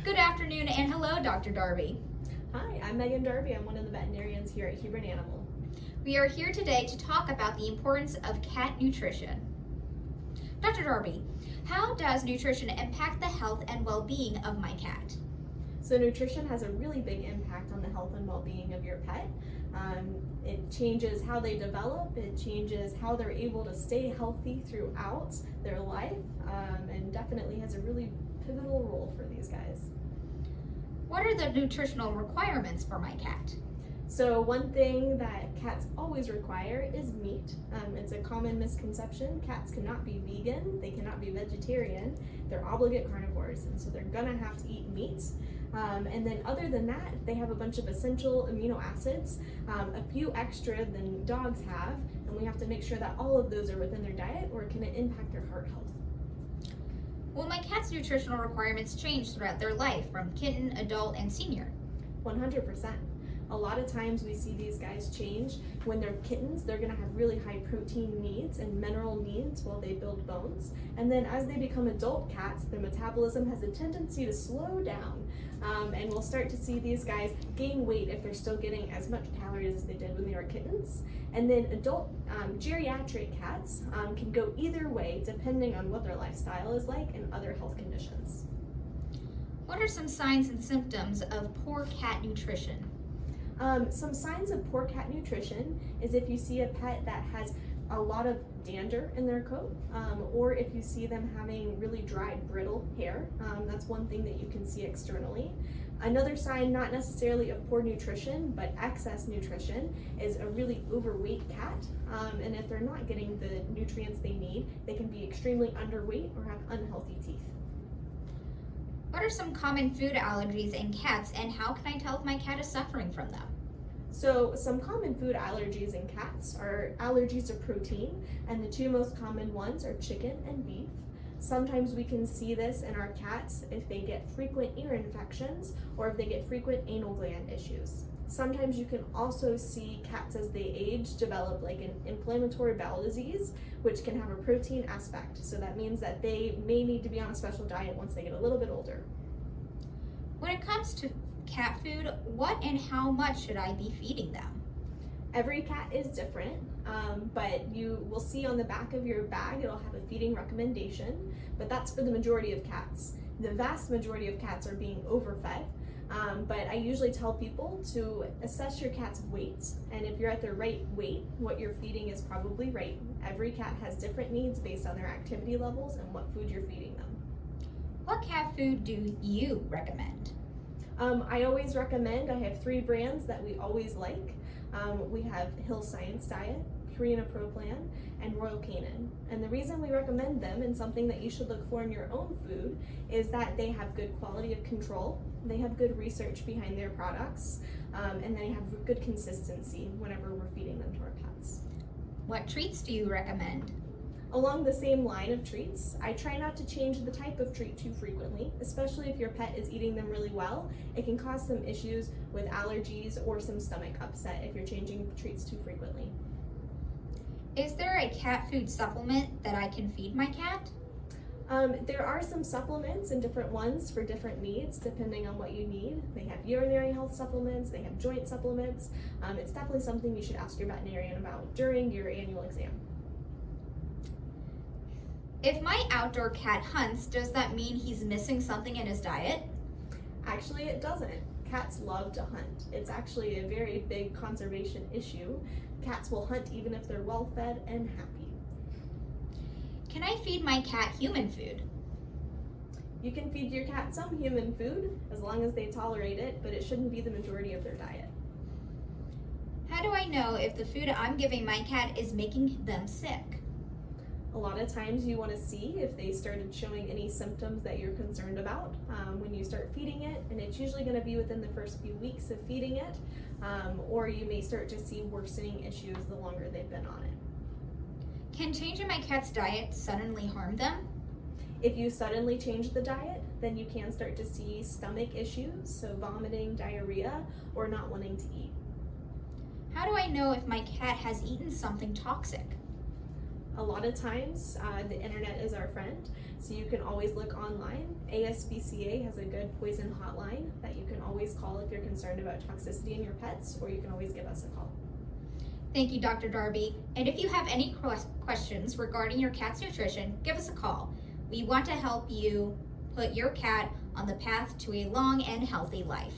Good afternoon and hello, Dr. Darby. Hi, I'm Megan Darby. I'm one of the veterinarians here at Huron Animal. We are here today to talk about the importance of cat nutrition. Dr. Darby, how does nutrition impact the health and well-being of my cat? So nutrition has a really big impact on the health and well-being of your pet. It changes how they develop, it changes how they're able to stay healthy throughout their life, and definitely has a really pivotal role for these guys. What are the nutritional requirements for my cat? So one thing that cats always require is meat. It's a common misconception. Cats cannot be vegan, they cannot be vegetarian, they're obligate carnivores, and so they're gonna have to eat meat. And then other than that, they have a bunch of essential amino acids, a few extra than dogs have, and we have to make sure that all of those are within their diet or can it impact their heart health. Will my cat's nutritional requirements change throughout their life from kitten, adult, and senior? 100%. A lot of times we see these guys change. When they're kittens, they're gonna have really high protein needs and mineral needs while they build bones. And then as they become adult cats, their metabolism has a tendency to slow down. And we'll start to see these guys gain weight if they're still getting as much calories as they did when they were kittens. And then adult geriatric cats can go either way depending on what their lifestyle is like and other health conditions. What are some signs and symptoms of poor cat nutrition? Some signs of poor cat nutrition is if you see a pet that has a lot of dander in their coat, or if you see them having really dry, brittle hair. That's one thing that you can see externally. Another sign, not necessarily of poor nutrition, but excess nutrition, is a really overweight cat. And if they're not getting the nutrients they need, they can be extremely underweight or have unhealthy teeth. What are some common food allergies in cats, and how can I tell if my cat is suffering from them? So some common food allergies in cats are allergies to protein, and the two most common ones are chicken and beef. Sometimes we can see this in our cats if they get frequent ear infections or if they get frequent anal gland issues. Sometimes you can also see cats as they age develop like an inflammatory bowel disease, which can have a protein aspect. So that means that they may need to be on a special diet once they get a little bit older. When it comes to cat food, what and how much should I be feeding them? Every cat is different, but you will see on the back of your bag, it'll have a feeding recommendation, but that's for the majority of cats. The vast majority of cats are being overfed. But I usually tell people to assess your cat's weight, and if you're at the right weight, what you're feeding is probably right. Every cat has different needs based on their activity levels and what food you're feeding them. What cat food do you recommend? I always recommend, I have 3 brands that we always like. We have Hill Science Diet, Purina Pro Plan, and Royal Canin. And the reason we recommend them, and something that you should look for in your own food, is that they have good quality of control, they have good research behind their products, and they have good consistency whenever we're feeding them to our pets. What treats do you recommend? Along the same line of treats, I try not to change the type of treat too frequently, especially if your pet is eating them really well. It can cause some issues with allergies or some stomach upset if you're changing treats too frequently. Is there a cat food supplement that I can feed my cat? There are some supplements and different ones for different needs depending on what you need. They have urinary health supplements, they have joint supplements. It's definitely something you should ask your veterinarian about during your annual exam. If my outdoor cat hunts, does that mean he's missing something in his diet? Actually, it doesn't. Cats love to hunt. It's actually a very big conservation issue. Cats will hunt even if they're well fed and happy. Can I feed my cat human food? You can feed your cat some human food as long as they tolerate it, but it shouldn't be the majority of their diet. How do I know if the food I'm giving my cat is making them sick? A lot of times you want to see if they started showing any symptoms that you're concerned about when you start feeding it, and it's usually going to be within the first few weeks of feeding it, or you may start to see worsening issues the longer they've been on it. Can changing my cat's diet suddenly harm them? If you suddenly change the diet, then you can start to see stomach issues, so vomiting, diarrhea, or not wanting to eat. How do I know if my cat has eaten something toxic? A lot of times, the internet is our friend, so you can always look online. ASPCA has a good poison hotline that you can always call if you're concerned about toxicity in your pets, or you can always give us a call. Thank you, Dr. Darby. And if you have any questions regarding your cat's nutrition, give us a call. We want to help you put your cat on the path to a long and healthy life.